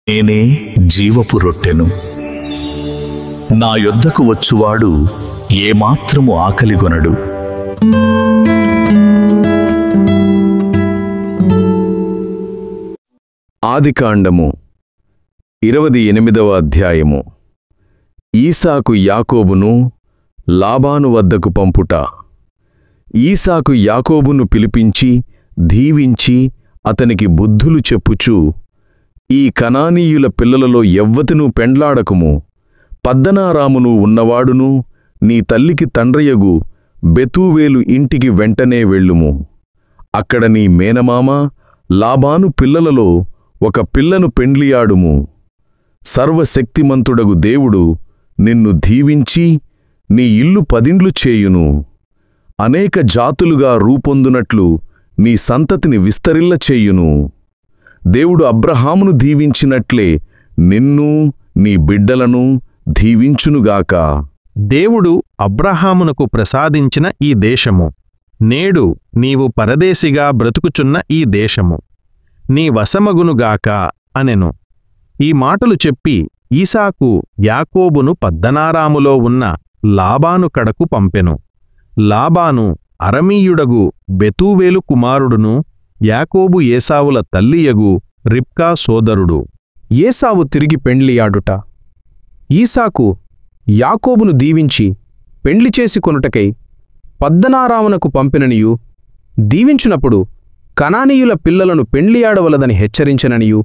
నేనే జీవపు రొట్టెను. నా యొద్దకు వచ్చువాడు ఏమాత్రము ఆకలిగొనడు. ఆదికాండము 28వ అధ్యాయము. ఈసాకు యాకోబును లాబాను వద్దకు పంపుట. ఈసాకు యాకోబును పిలిపించి దీవించి అతనికి బుద్ధులు చెప్పుచూ, ఈ కనానీయుల పిల్లలలో ఎవ్వతినూ పెండ్లాడకుము, పద్దనారామును ఉన్నవాడును నీ తల్లికి తండ్రియగు బెతూవేలు ఇంటికి వెంటనే వెళ్ళుము. అక్కడ నీ మేనమామ లాబాను పిల్లలలో ఒక పిల్లను పెండ్లియాడుము. సర్వశక్తిమంతుడగు దేవుడు నిన్ను దీవించి నీ ఇల్లు పదిండ్లు చేయును. అనేక జాతులుగా రూపొందునట్లు నీ సంతతిని విస్తరిల్ల చేయును. దేవుడు అబ్రహామును దీవించినట్లే నిన్ను నీ బిడ్డలను దీవించునుగాక. దేవుడు అబ్రహామునకు ప్రసాదించిన ఈ దేశము, నేడు నీవు పరదేశిగా బ్రతుకుచున్న ఈ దేశము నీ వశమగునుగాక అనెను. ఈ మాటలు చెప్పి ఈసాకు యాకోబును పద్దనారాములో ఉన్న లాబాను కడకు పంపెను. లాబాను అరమీయుడగు బెతూవేలు కుమారుడును, యాకోబు ఏసావుల తల్లియగు రిబ్కా సోదరుడు. ఏసావు తిరిగి పెండ్లియాడుట. ఈసాకు యాకోబును దీవించి పెండ్లి చేసి కొనుటకై పద్దనారామునకు పంపిననియు, దీవించినప్పుడు కనానీయుల పిల్లలను పెండ్లియాడవలదని హెచ్చరించననియు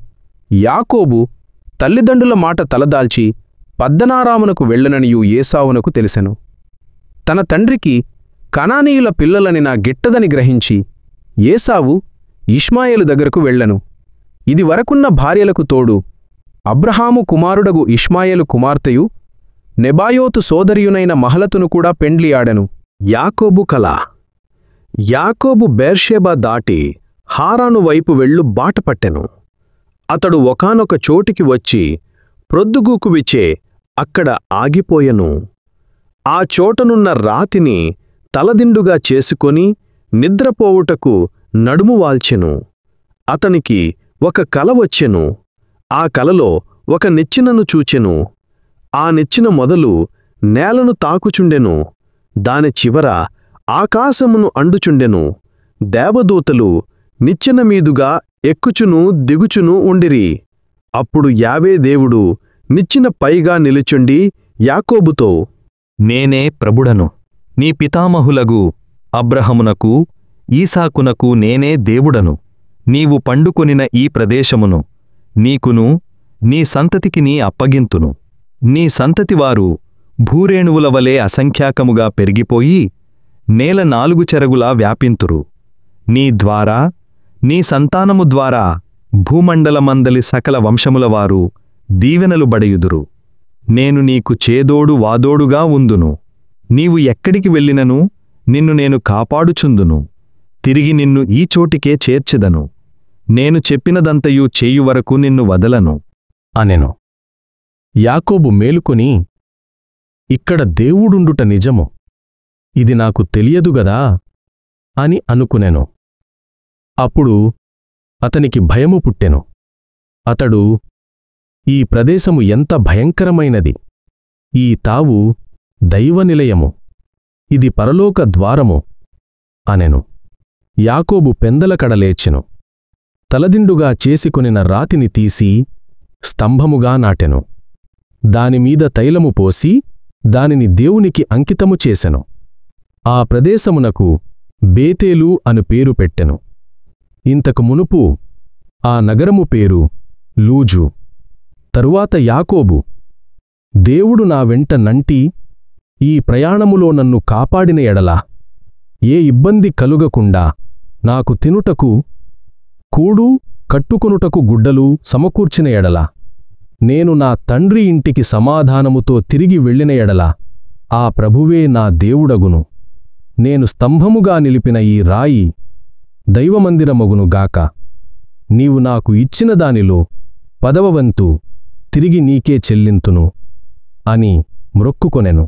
యాకోబు తల్లిదండ్రుల మాట తలదాల్చి పద్దనారామునకు వెళ్ళననియు ఏసావునకు తెలిసెను. తన తండ్రికి కనానీయుల పిల్లలని నా గిట్టదని గ్రహించి ఏసావు ఇష్మాయేలు దగ్గరకు వెళ్ళెను. ఇది వరకున్న భార్యలకు తోడు అబ్రహాము కుమారుడగు ఇష్మాయేలు కుమార్తెయు నెబాయోతు సోదరియునైన మహలతును కూడా పెండ్లియాడెను. యాకోబు కల. యాకోబు బేర్షెబా దాటి హారాను వైపు వెళ్ళు బాటపట్టెను. అతడు ఒకానొక చోటికి వచ్చి ప్రొద్దుగూకువిచ్చే అక్కడ ఆగిపోయెను. ఆ చోటనున్న రాతిని తలదిండుగా చేసుకొని నిద్రపోవుటకు నడుము వాల్చెను. అతనికి ఒక కల వచ్చెను. ఆ కలలో ఒక నిచ్చెనను చూచెను. ఆ నిచ్చెన మొదలు నేలను తాకుచుండెను. దాని చివర ఆకాశమును అండుచుండెను. దేవదూతలు నిచ్చెన మీదుగా ఎక్కుచును దిగుచును ఉండిరి. అప్పుడు యావే దేవుడు నిచ్చెన పైగా నిలుచుండి యాకోబుతో, నేనే ప్రభుడను, నీ పితామహులగు అబ్రహమునకు ఈసాకునకు నేనే దేవుడను. నీవు పండుకొనిన ఈ ప్రదేశమును నీకును నీ సంతతికి నీ అప్పగింతును. నీ సంతతివారు భూరేణువుల వలె అసంఖ్యాకముగా పెరిగిపోయి నేల 4 చెరగులా వ్యాపింతురు. నీ ద్వారా నీ సంతానము ద్వారా భూమండలమందలి సకల వంశములవారు దీవెనలు బడయుదురు. నేను నీకు చేదోడు వాదోడుగా ఉందును. నీవు ఎక్కడికి వెళ్ళినను నిన్ను నేను కాపాడుచుందును. తిరిగి నిన్ను ఈ చోటికే చేర్చెదను. నేను చెప్పినదంతయు చేయువరకు నిన్ను వదలను అనెను. యాకోబు మేలుకొని, ఇక్కడ దేవుడుండుట నిజము, ఇది నాకు తెలియదుగదా అని అనుకునెను. అప్పుడు అతనికి భయము పుట్టెను. అతడు, ఈ ప్రదేశము ఎంత భయంకరమైనది! ఈ తావు దైవనిలయము, ఇది పరలోక ద్వారము అనెను. యాకోబు పెందలకడ లేచెను. తలదిండుగా చేసుకొనిన రాతిని తీసి స్తంభముగా నాటెను. దానిమీద తైలము పోసి దానిని దేవునికి అంకితము చేసెను. ఆ ప్రదేశమునకు బేతేలు అను పేరు పెట్టెను. ఇంతకు మునుపు ఆ నగరము పేరు లూజు. తరువాత యాకోబు, దేవుడు నా వెంట నంటి ఈ ప్రయాణములో నన్ను కాపాడిన ఎడల ఏ ఇబ్బంది కలుగకుండా నాకు తినుటకు కూడు కట్టుకొనుటకు గుడ్డలు సమకూర్చిన ఎడల, నేను నా తండ్రి ఇంటికి సమాధానముతో తిరిగి వెళ్ళిన ఎడల ఆ ప్రభువే నా దేవుడగును. నేను స్తంభముగా నిలిపిన ఈ రాయి దైవమందిరమగును గాక. నీవు నాకు ఇచ్చిన దానిలో 10వ వంతు తిరిగి నీకే చెల్లింతును అని మ్రొక్కుకొనెను.